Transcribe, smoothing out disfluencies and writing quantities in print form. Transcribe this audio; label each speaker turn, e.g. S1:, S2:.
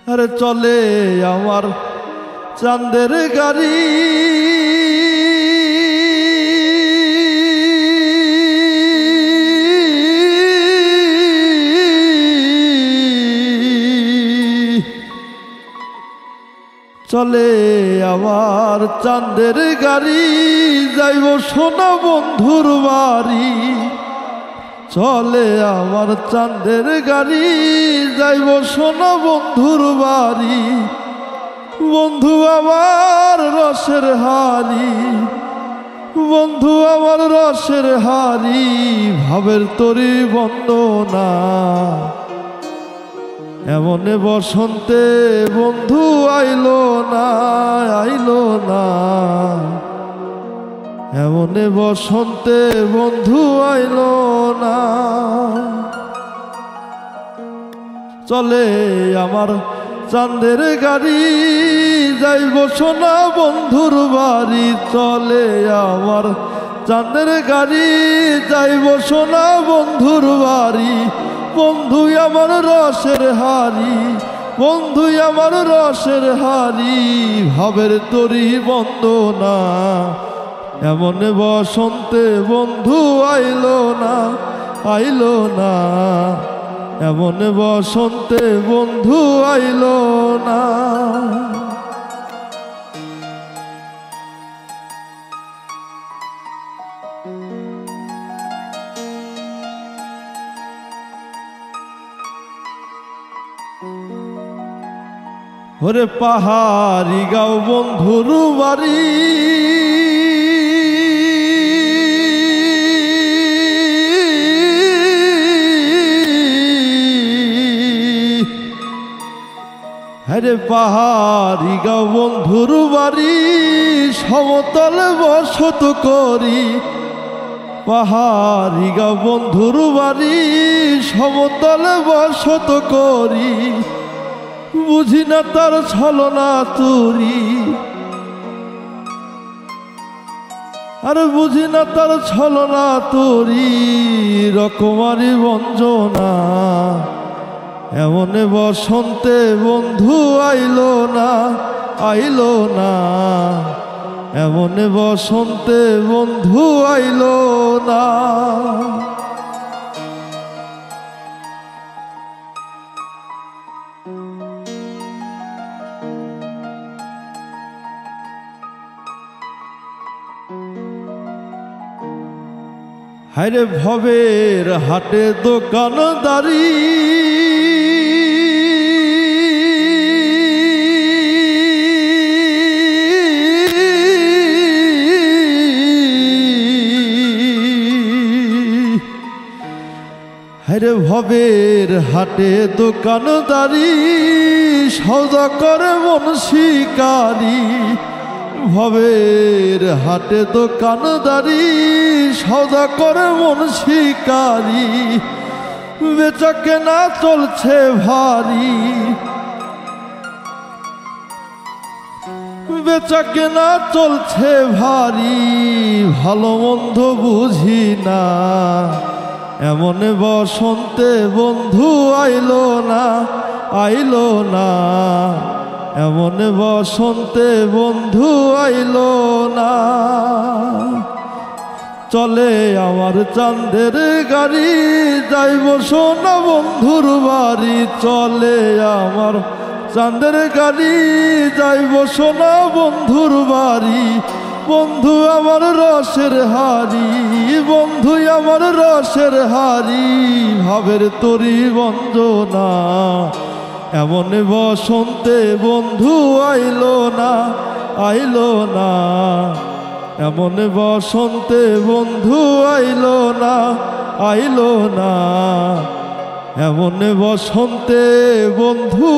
S1: আরে চলে আমার চাঁদের গাড়ি, চলে আমার চাঁদের গাড়ি, যাইব সোনা বন্ধুর বাড়ি। চলে আমার চাঁদের গাড়ি, যাইব সোনা বন্ধুর বাড়ি। বন্ধু আমার রসের হাড়ি, বন্ধু আমার রসের হাড়ি, ভাবের তরি বন্দনা। এমনে বসন্তে বন্ধু আইলো না, আইলো না। এমনে বসন্তে বন্ধু আইলো না। চলে আমার চাঁদের গাড়ি, যাইব সোনা বন্ধুর বাড়ি। চলে আমার চাঁদের গাড়ি, যাইব সোনা বন্ধুর বাড়ি। বন্ধু আমার রসের হাড়ি, বন্ধু আমার রসের হাড়ি, ভাবের তরি বন্দনা। এমন বসন্তে বন্ধু আইলো না, আইলো না। এমন বসন্তে বন্ধু আইলো না। ওরে পাহাড়ি গাঁও বন্ধুর বাড়ি, আরে পাহাড়ি গাঁও বন্ধুর বাড়ি, সমতলে বসত করি। পাহাড়ি গাঁও বন্ধুর বাড়ি, সমতলে বসত করি। বুঝি না তার ছলনা তুরি, আর বুঝি না তার ছলনা তুরি, রকমারি বঞ্জনা। এমনে বসন্তে বন্ধু আইলো না, আইলো না। এমনে বসন্তে বন্ধু আইলো না। হায়রে ভবের হাটে দোকানদারি, হায়রে ভবের হাটে দোকানদারি, সওদা করে মন শিকারি। ভবের হাটে দোকানদারি, সওদা করে মন শিকারি। বেচা কেনা চলছে ভারী, বেচা কেনা চলছে ভারী, ভালো মন্দ বুঝি না। এমন বসন্তে বন্ধু আইলো না, আইলো না। এমন বসন্তে বন্ধু আইলো না। চলে আমার চাঁদের গাড়ি, যাইব সোনা বন্ধুর বাড়ি। চলে আমার চাঁদের গাড়ি, যাইব সোনা বন্ধুর বাড়ি। বন্ধু আমার রসের হাড়ি, বন্ধু আমার রসের হাড়ি, ভাবের তরি বঞ্জনা। এমন বসন্তে বন্ধু আইলো না, আইলো না। এমন বসন্তে বন্ধু আইলো না, আইলো না। এমন বসন্তে বন্ধু